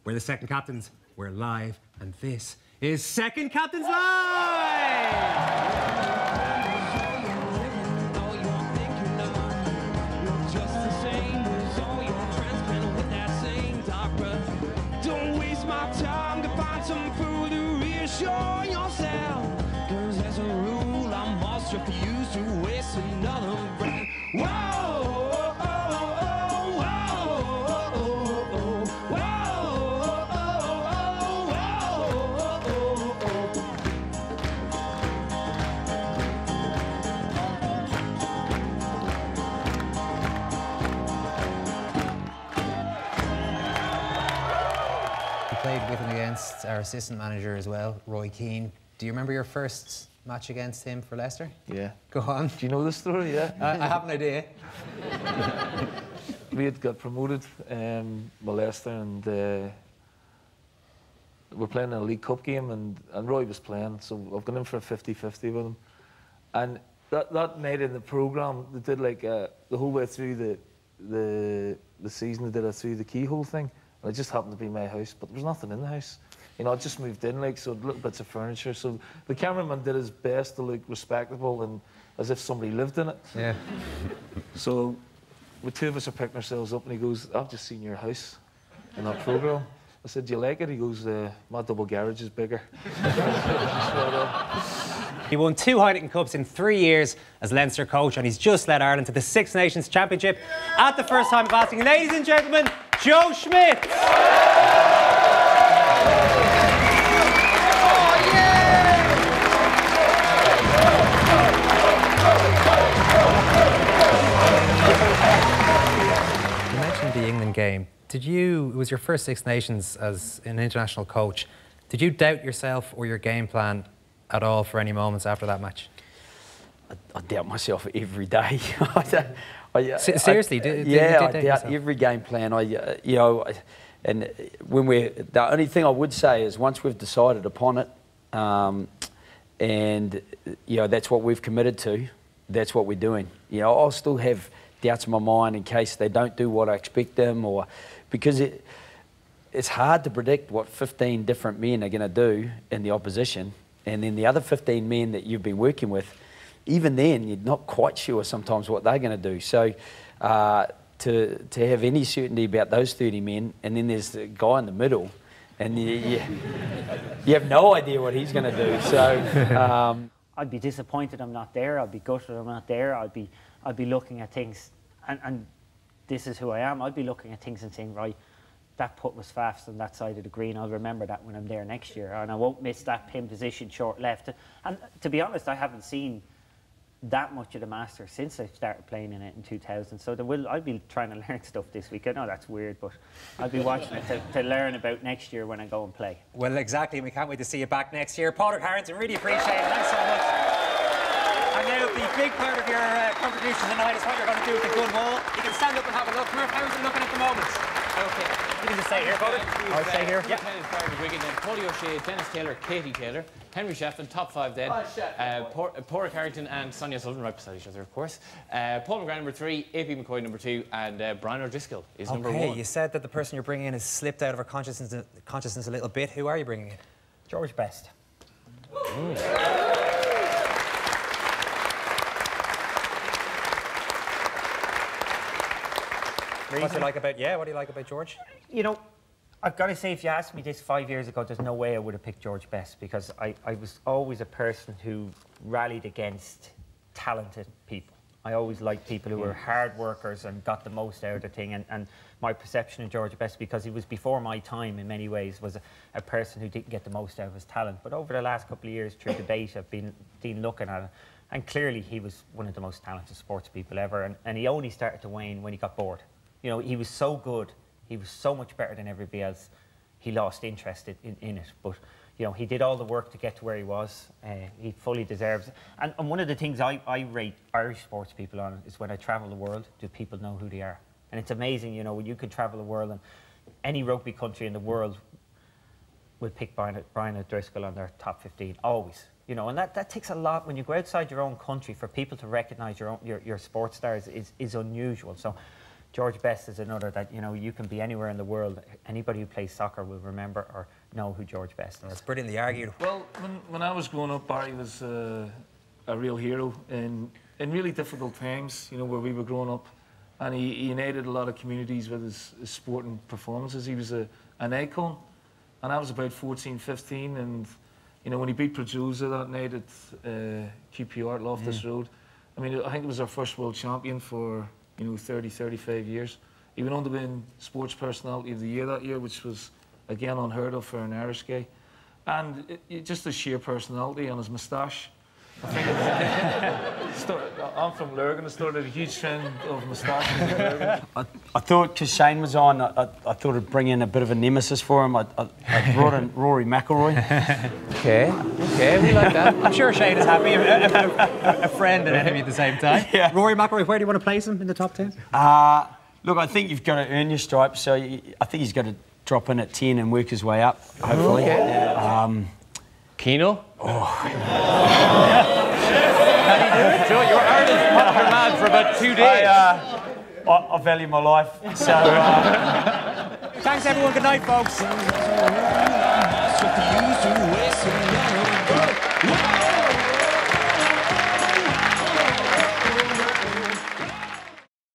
We're the Second Captains, we're live, and this is Second Captains Live! Show yourself, 'cause as a rule I must refuse to waste another breath. Whoa, oh, oh, oh, whoa, You played with and against our assistant manager as well, Roy Keane. Do you remember your first match against him for Leicester? Yeah. Go on. Do you know the story? Yeah. I have an idea. We had got promoted by Leicester, and we're playing in a League Cup game, and Roy was playing, so I've gone in for a 50-50 with him. And that night in the programme, they did like the whole way through the season, they did it through the keyhole thing. And it just happened to be my house, but there was nothing in the house. You know, I just moved in, like, so little bits of furniture. So the cameraman did his best to look respectable and as if somebody lived in it. Yeah. So the two of us are picking ourselves up, and he goes, "I've just seen your house in that programme." I said, "Do you like it?" He goes, "My double garage is bigger." He won 2 Heineken Cups in 3 years as Leinster coach, and he's just led Ireland to the Six Nations Championship at the first time of asking. Ladies and gentlemen, Joe Schmidt! You mentioned the England game. It was your first Six Nations as an international coach. Did you doubt yourself or your game plan at all for any moments after that match? I doubt myself every day. Seriously? I doubt every game plan. And the only thing I would say is once we've decided upon it, and that's what we've committed to, that's what we're doing. I'll still have doubts in my mind in case they don't do what I expect them, or because it's hard to predict what 15 different men are going to do in the opposition, and then the other 15 men that you've been working with, even then you're not quite sure sometimes what they're going to do. So to have any certainty about those 30 men, and then there's the guy in the middle, and you have no idea what he's going to do. So I'd be disappointed I'm not there. I'd be gutted I'm not there. I'd be looking at things, and this is who I am. I'd be looking at things and saying, right, that putt was fast on that side of the green. I'll remember that when I'm there next year, and I won't miss that pin position short left. And to be honest, I haven't seen that much of the Masters since I started playing in it in 2000. So I'll be trying to learn stuff this week. I know that's weird, but I'll be watching it to learn about next year when I go and play. Well, exactly, and we can't wait to see you back next year. Padraig Harrington, really appreciate it. Thanks so much. And now the big part of your contribution tonight is what you're going to do with the gun wall. You can stand up and have a look. Murph, how is it looking at the moment? Okay. You can just stay here, Padraig. I'll stay here. Yeah. Wigan, then Paulie O'Shea, Dennis Taylor, Katie Taylor, Henry Shefflin, top 5 then. Padraig Harrington and Sonia Sullivan right beside each other, of course. Paul McGrath number 3, AP McCoy number 2, and Brian O'Driscoll is number 1. Okay, you said that the person you're bringing in has slipped out of our consciousness a little bit. Who are you bringing in? George Best. What do you like about George? I've got to say, if you asked me this 5 years ago, there's no way I would have picked George Best, because I was always a person who rallied against talented people. I always liked people who were hard workers and got the most out of the thing. And my perception of George Best, because he was before my time in many ways, was a person who didn't get the most out of his talent. But over the last couple of years, through debate, I've been looking at it. And clearly, he was one of the most talented sports people ever. And he only started to wane when he got bored. He was so good. He was so much better than everybody else. He lost interest in it. But, he did all the work to get to where he was. He fully deserves it. And one of the things I rate Irish sports people on is when I travel the world, do people know who they are? And it's amazing, when you could travel the world, and any rugby country in the world will pick Brian O'Driscoll on their top 15, always. And that takes a lot. When you go outside your own country, for people to recognise your sports stars is unusual. So George Best is another that, you know, you can be anywhere in the world. Anybody who plays soccer will remember or know who George Best is. That's brilliantly argued. Well, when I was growing up, Barry was a real hero in really difficult times, you know, where we were growing up. And he united a lot of communities with his sporting performances. He was an icon. And I was about 14, 15. And, you know, when he beat Producer that night at QPR at Loftus Road, I mean, I think it was our first world champion for, you know, 30, 35 years. He went on to win Sports Personality of the Year that year, which was, again, unheard of for an Irish guy. And just his sheer personality and his moustache. I think I'm from Lurgan. I started a huge trend of moustaches in Lurgan. I thought, because Shane was on, I thought I'd bring in a bit of a nemesis for him. I brought in Rory McIlroy. Okay, we like that. I'm sure Shane is happy. A friend and enemy at the same time. Yeah. Rory McIlroy, where do you want to place him in the top 10? Look, I think you've got to earn your stripes, so I think he's got to drop in at 10 and work his way up, hopefully. Okay. Keno? Oh. So you were Ireland's popular man for about 2 days. I value my life, so... Thanks everyone, good night folks.